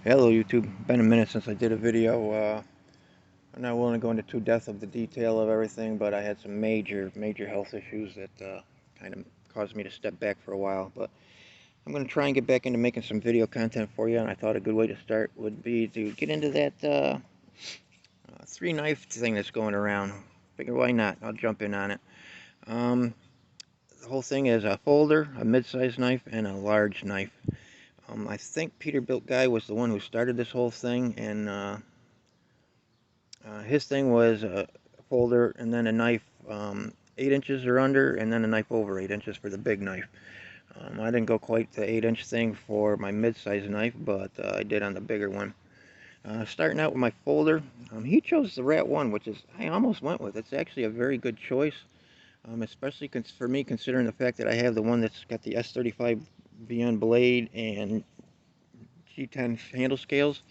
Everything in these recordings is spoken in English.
Hello YouTube, been a minute since I did a video. I'm not willing to go into too depth of the detail of everything, but I had some major health issues that kind of caused me to step back for a while. But I'm going to try and get back into making some video content for you, and I thought a good way to start would be to get into that three knife thing that's going around. Figure why not? I'll jump in on it. Um, the whole thing is a folder, a mid-sized knife, and a large knife. I think Peterbilt guy was the one who started this whole thing, and his thing was a folder and then a knife 8 inches or under, and then a knife over 8 inches for the big knife. I didn't go quite the 8-inch thing for my mid-size knife, but I did on the bigger one. Starting out with my folder, he chose the Rat 1, which is I almost went with. It's actually a very good choice, especially for me considering the fact that I have the one that's got the S35 VN blade and G10 handle scales.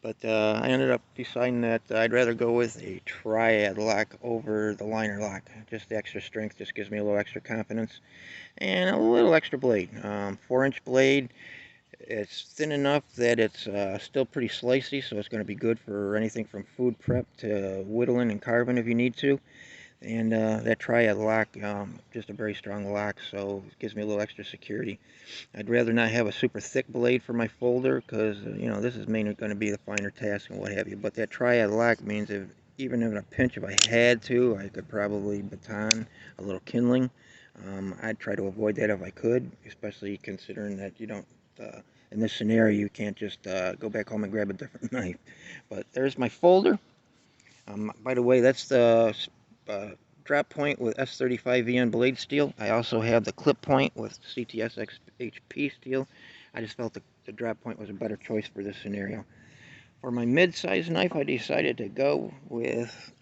But I ended up deciding that I'd rather go with a triad lock over the liner lock. Just the extra strength just gives me a little extra confidence. And a little extra blade. 4-inch blade. It's thin enough that it's still pretty slicey, so it's going to be good for anything from food prep to whittling and carving if you need to. And that triad lock, just a very strong lock, so it gives me a little extra security. I'd rather not have a super thick blade for my folder because, you know, this is mainly going to be the finer task and what have you. But that triad lock means even in a pinch, if I had to, I could probably baton a little kindling. I'd try to avoid that if I could, especially considering that you don't, in this scenario, you can't just go back home and grab a different knife. But there's my folder. By the way, that's the uh, drop point with S35 VN blade steel. I also have the clip point with CTS HP steel. I just felt the drop point was a better choice for this scenario. For my mid-size knife, I decided to go with,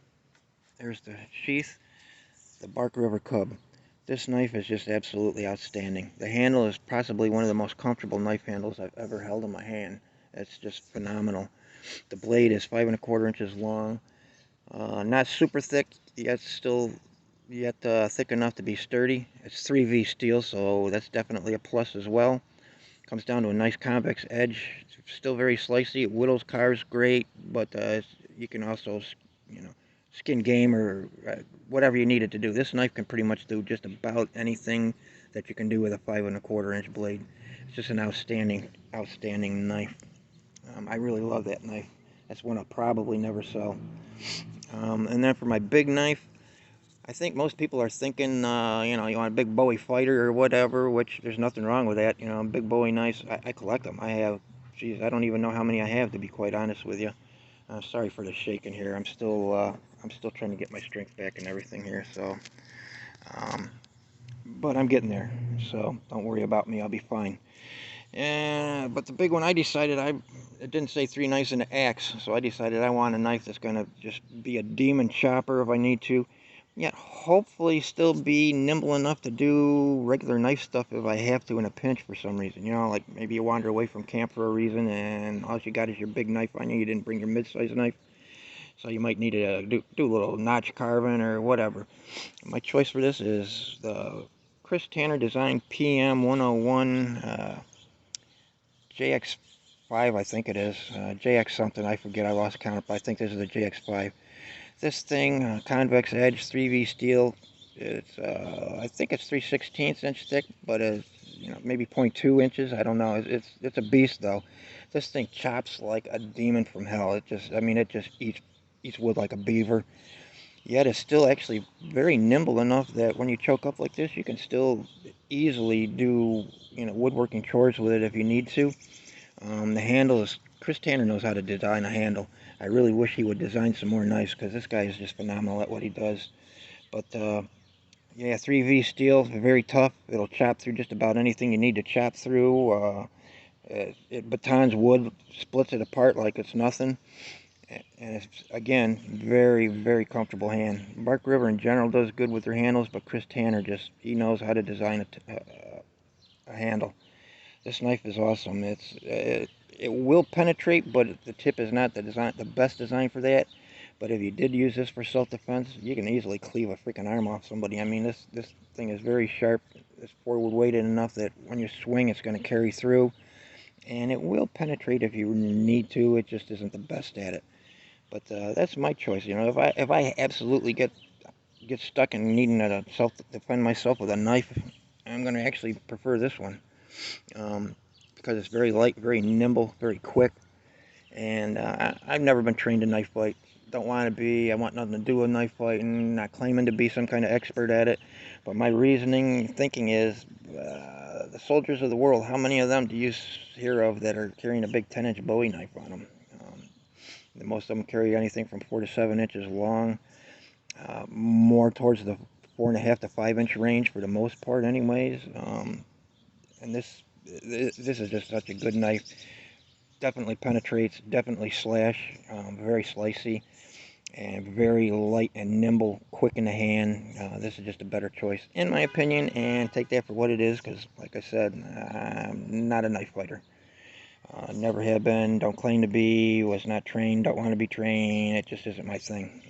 there's the sheath, the Bark River Cub. This knife is just absolutely outstanding. The handle is possibly one of the most comfortable knife handles I've ever held in my hand. It's just phenomenal. The blade is 5¼ inches long. Not super thick, yet thick enough to be sturdy. It's 3V steel, so that's definitely a plus as well. Comes down to a nice convex edge. It's still very slicey. It whittles cars great, but you can also, you know, skin game or whatever you need it to do. This knife can pretty much do just about anything that you can do with a 5¼ inch blade. It's just an outstanding knife. I really love that knife. That's one I'll probably never sell. And then for my big knife, I think most people are thinking, you know, you want a big Bowie fighter or whatever, which there's nothing wrong with that. You know, big Bowie knives, I collect them. I have, geez, I don't even know how many I have, to be quite honest with you. Sorry for the shaking here. I'm still trying to get my strength back and everything here. So, but I'm getting there. So don't worry about me. I'll be fine. But the big one, it didn't say 3 knives and an axe, so I decided I want a knife that's going to just be a demon chopper if I need to, yet hopefully still be nimble enough to do regular knife stuff if I have to in a pinch for some reason. You know, like maybe you wander away from camp for a reason and all you got is your big knife on you. You didn't bring your mid-sized knife, so you might need to do a little notch carving or whatever. My choice for this is the Chris Tanner Design PM 101 JX5, I think it is. JX something, I forget, I lost count, but I think this is the JX5. This thing, convex edge, 3V steel, it's, I think it's 3/16 inch thick, but it's, you know, maybe 0.2 inches, I don't know. It's a beast, though. This thing chops like a demon from hell. It just eats wood like a beaver. Yet it's still actually very nimble enough that when you choke up like this, you can still easily do, you know, woodworking chores with it if you need to. The handle is, Chris Tanner knows how to design a handle. I really wish he would design some more knives because this guy is just phenomenal at what he does. But yeah, 3V steel, very tough. It'll chop through just about anything you need to chop through. It batons wood, splits it apart like it's nothing. And it's, again, very comfortable hand. Bark River in general does good with their handles, but Chris Tanner he knows how to design a handle. This knife is awesome. It will penetrate, but the tip is not the best design for that. But if you did use this for self-defense, you can easily cleave a freaking arm off somebody. I mean, this thing is very sharp. It's forward weighted enough that when you swing, it's going to carry through. and it will penetrate if you need to. It just isn't the best at it. But that's my choice. You know, if I absolutely get stuck in needing to self defend myself with a knife, I'm going to actually prefer this one, because it's very light, very nimble, very quick. And I've never been trained in knife fight. Don't want to be. I want nothing to do with knife fighting. Not claiming to be some kind of expert at it. But my reasoning, thinking is, the soldiers of the world. How many of them do you hear of that are carrying a big 10-inch Bowie knife on them? Most of them carry anything from 4 to 7 inches long. More towards the 4.5 to 5 inch range for the most part, anyways. And this is just such a good knife. Definitely penetrates, definitely slash, very slicey, and very light and nimble, quick in the hand. This is just a better choice, in my opinion, and take that for what it is, because, like I said, I'm not a knife fighter. Never have been, don't claim to be, was not trained, don't want to be trained. It just isn't my thing.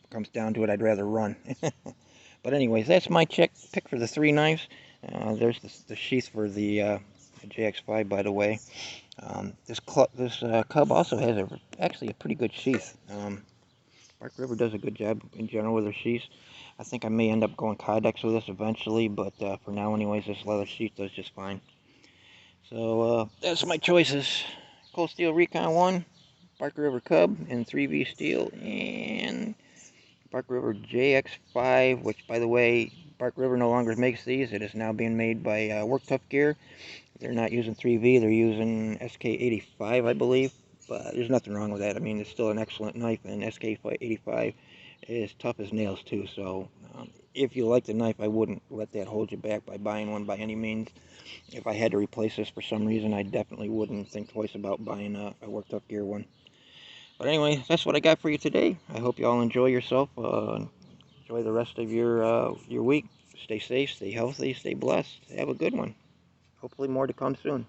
Comes down to it, I'd rather run. But anyways, that's my pick for the three knives. There's the sheath for the JX5, by the way. This cub also has actually a pretty good sheath. Bark River does a good job in general with their sheaths. I think I may end up going Kydex with this eventually, but for now anyways, this leather sheath does just fine. So that's my choices. Cold Steel Recon 1, Bark River Cub in 3V steel, and Bark River JX5, which, by the way, Bark River no longer makes these. It is now being made by Work Tough Gear. They're not using 3V, they're using SK85, I believe. But there's nothing wrong with that. I mean, it's still an excellent knife, and SK85 is tough as nails, too. So if you like the knife, I wouldn't let that hold you back by buying one by any means. If I had to replace this for some reason, I definitely wouldn't think twice about buying a Work Tough Gear one. But anyway, that's what I got for you today. I hope you all enjoy yourself. Enjoy the rest of your week. Stay safe, stay healthy, stay blessed. Have a good one. Hopefully more to come soon.